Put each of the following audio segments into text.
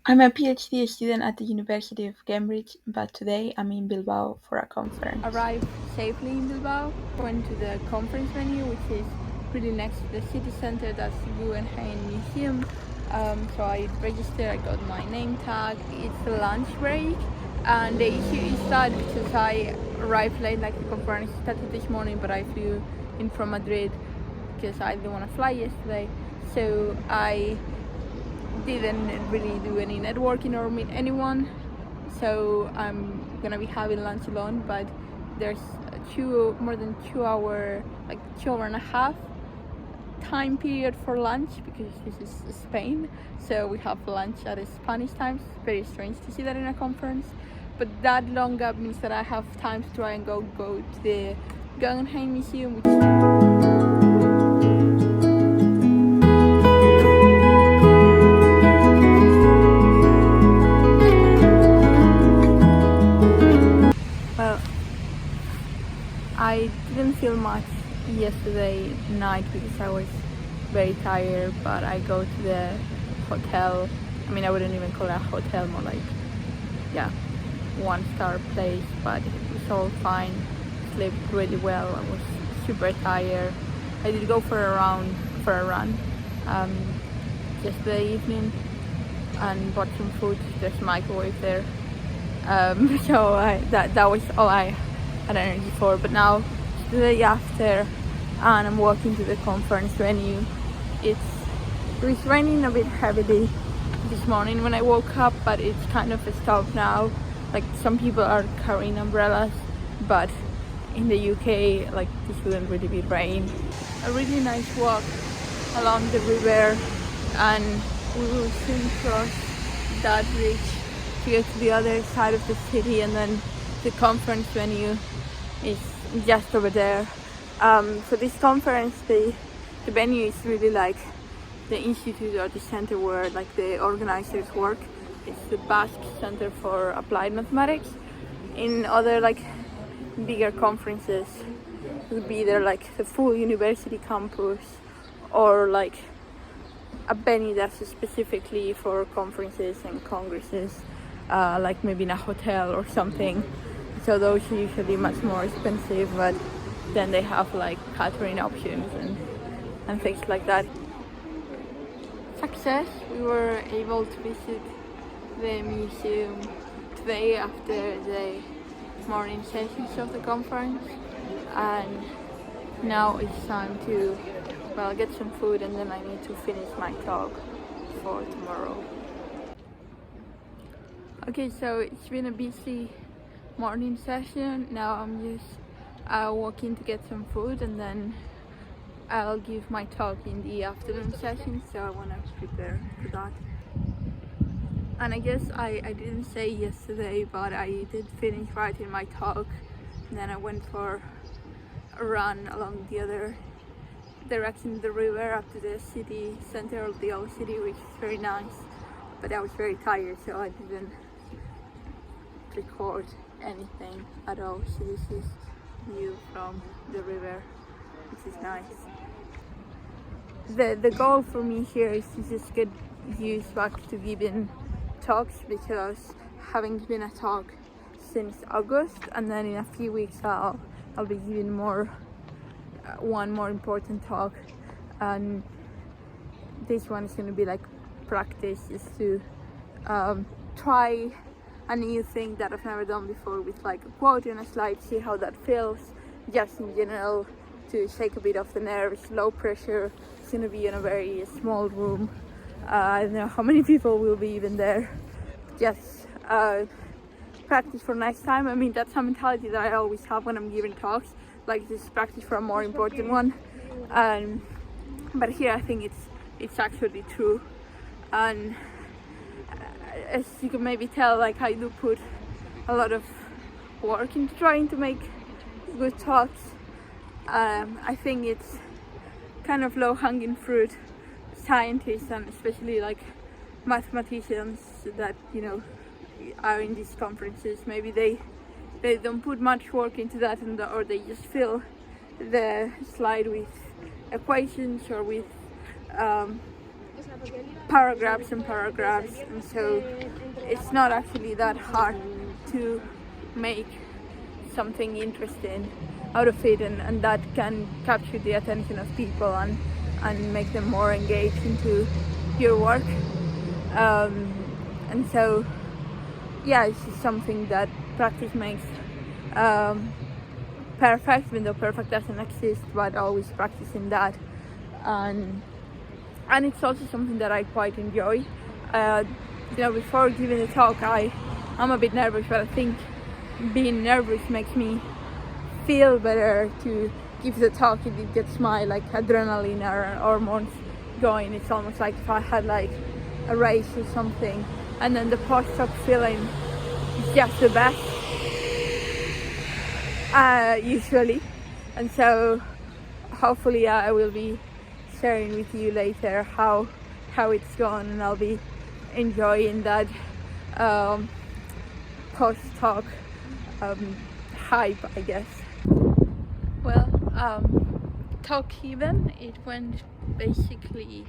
I'm a PhD student at the University of Cambridge, but today I'm in Bilbao for a conference. Arrived safely in Bilbao, went to the conference venue, which is really next to the city center. That's the Guggenheim Museum. So I registered, I got my name tag. It's a lunch break, and the issue is that because I arrived late, like the conference started this morning, but I flew in from Madrid because I didn't want to fly yesterday. So I didn't really do any networking or meet anyone, so I'm gonna be having lunch alone. But there's more than 2 hour, like 2 hour and a half time period for lunch because this is Spain, so we have lunch at a Spanish time. It's very strange to see that in a conference, but that long gap means that I have time to try and go to the Guggenheim Museum, which well, I didn't feel much yesterday night because I was very tired, but I go to the hotel. I mean, I wouldn't even call it a hotel, more like, yeah, 1-star place, but it was all fine. Slept really well. I was super tired. I did go for a run yesterday evening and bought some food. There's a microwave there. That was all I had energy for. But now it's the day after, and I'm walking to the conference venue. It was raining a bit heavily this morning when I woke up, but it's kind of stopped now. Like, some people are carrying umbrellas, but in the UK, like, this wouldn't really be rain. A really nice walk along the river, and we will soon cross that bridge to get to the other side of the city, and then the conference venue is just over there. For this conference, the venue is really like the institute or the center where like the organizers work. It's the Basque Center for Applied Mathematics. In other like bigger conferences, it would be either like the full university campus or like a venue that's specifically for conferences and congresses, like maybe in a hotel or something. So those are usually much more expensive, but then they have like catering options and things like that. Success! We were able to visit the museum today after the morning sessions of the conference, and now it's time to get some food, and then I need to finish my talk for tomorrow. Okay, so it's been a busy morning session. Now I'm just walking to get some food, and then I'll give my talk in the afternoon session, so I want to prepare for that. And I guess I didn't say yesterday, but I did finish writing my talk, and then I went for a run along the other direction of the river up to the city center of the old city, which is very nice, but I was very tired, so I didn't record anything at all. So this is view from the river, which is nice. The goal for me here is to just get used back to giving talks, because having given a talk since August, and then in a few weeks I'll be giving one more important talk, and this one is going to be like practice, just to try a new thing that I've never done before, with like a quote on a slide, see how that feels, just in general, to shake a bit of the nerves. Low pressure. It's going to be in a very small room. I don't know how many people will be even there. Just practice for next time. I mean, that's a mentality that I always have when I'm giving talks, like just practice for a more important one. But here I think it's actually true, and as you can maybe tell, like, I do put a lot of work into trying to make good talks. I think it's kind of low-hanging fruit. Scientists, and especially like mathematicians that are in these conferences, maybe they don't put much work into that, or they just fill the slide with equations or with paragraphs and paragraphs, and so it's not actually that hard to make something interesting out of it, and that can capture the attention of people and make them more engaged into your work. And so yeah, it's just something that practice makes perfect, even though perfect doesn't exist, but always practicing that. And it's also something that I quite enjoy. Before giving a talk, I'm a bit nervous, but I think being nervous makes me feel better to give the talk. It gets my adrenaline or hormones going. It's almost like if I had a race or something, and then the post-talk feeling is just the best, usually. And so hopefully I will be sharing with you later how it's gone, and I'll be enjoying that post-talk hype, I guess. Well, talk even, it went basically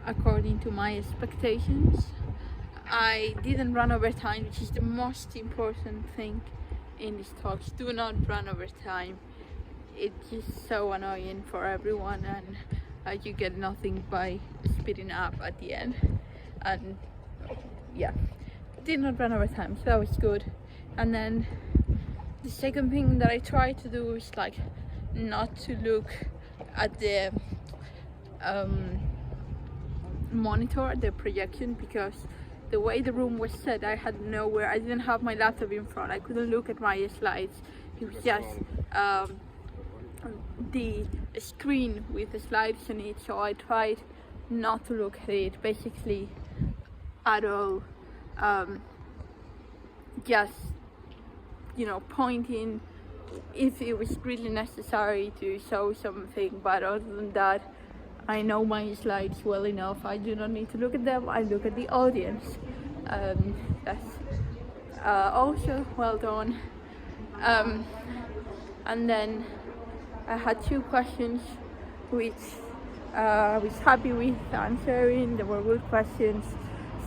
according to my expectations. I didn't run over time, which is the most important thing in these talks. Do not run over time. It's just so annoying for everyone, and you get nothing by speeding up at the end. And yeah, did not run over time, so that was good. And then the second thing that I try to do is not to look at the monitor, the projection, because the way the room was set, I didn't have my laptop in front. I couldn't look at my slides. It was just the screen with the slides on it, so I tried not to look at it basically at all. Just pointing if it was really necessary to show something, but other than that, I know my slides well enough. I do not need to look at them. I look at the audience. That's also well done. And then I had 2 questions which I was happy with answering. They were good questions,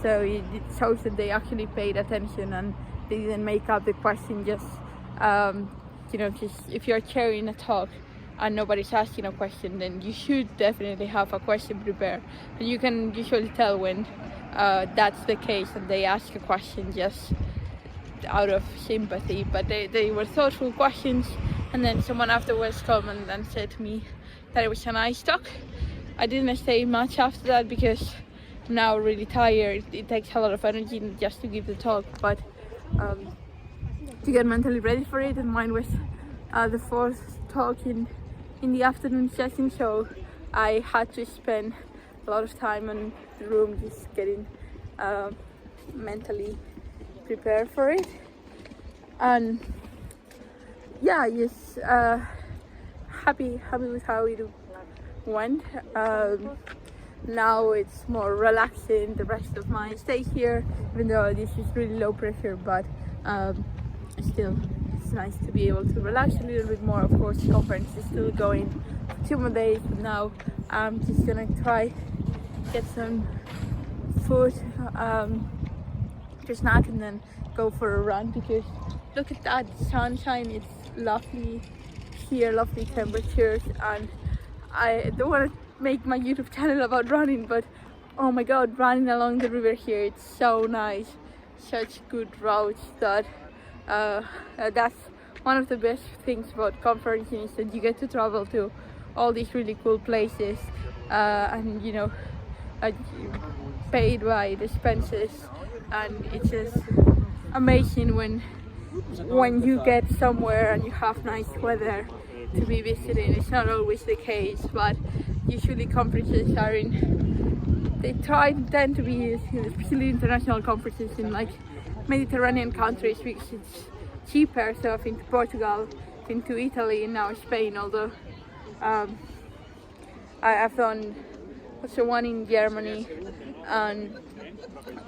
so it shows that they actually paid attention and they didn't make up the question just if you're chairing a talk and nobody's asking a question, then you should definitely have a question prepared, and you can usually tell when that's the case and they ask a question just out of sympathy. But they were thoughtful questions, and then someone afterwards came and said to me that it was a nice talk. I didn't stay much after that because I'm now really tired. It takes a lot of energy just to give the talk, but to get mentally ready for it, and mine was the 4th talk in the afternoon session, so I had to spend a lot of time in the room just getting mentally prepared for it. And yeah, just happy with how it went. Now it's more relaxing the rest of my stay here, even though this is really low pressure, but still it's nice to be able to relax a little bit more. Of course, the conference is still going for 2 more days, but now I'm just gonna try get some food to snack and then go for a run, because look at that sunshine. It's lovely here, lovely temperatures, and I don't want to make my YouTube channel about running, but oh my god, running along the river here, it's so nice. Such good routes that that's one of the best things about conferencing, is that you get to travel to all these really cool places, and paid by the expenses, and it's just amazing when you get somewhere and you have nice weather to be visiting. It's not always the case, but usually conferences tend to be, especially international conferences, in Mediterranean countries, because it's cheaper. So I've been to Portugal, been to Italy, and now Spain, although I've done also one in Germany and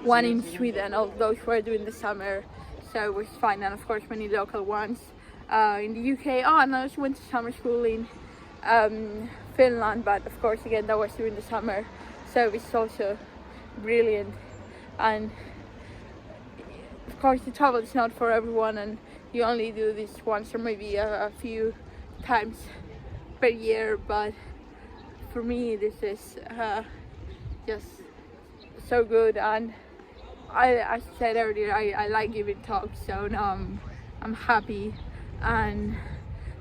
one in Sweden. All those were during the summer, so it was fine. And of course many local ones in the UK. And I also went to summer school in Finland, but of course again that was during the summer, service is also brilliant. And of course the travel is not for everyone, and you only do this once or maybe a few times per year, but for me this is just so good. And as I said earlier, I like giving talks, so now I'm happy and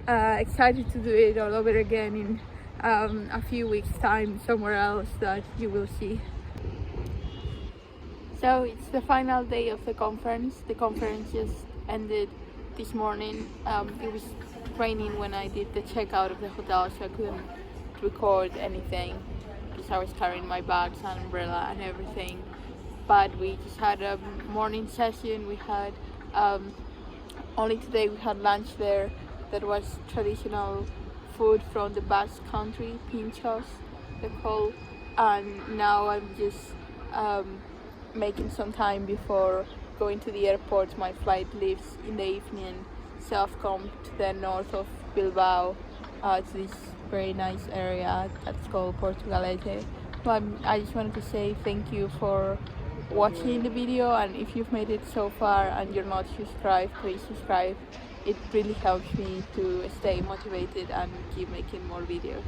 excited to do it all over again in a few weeks time somewhere else that you will see. So it's the final day of the conference. The conference just ended this morning. It was raining when I did the checkout of the hotel, so I couldn't record anything because I was carrying my bags and umbrella and everything. But we just had a morning session. We had only today we had lunch there that was traditional food from the Basque country, pinchos they're called. And now I'm just making some time before going to the airport. My flight leaves in the evening, so I've come to the north of Bilbao, to this very nice area that's called Portugalete. So I just wanted to say thank you for watching the video, and if you've made it so far and you're not subscribed, please subscribe. It really helps me to stay motivated and keep making more videos.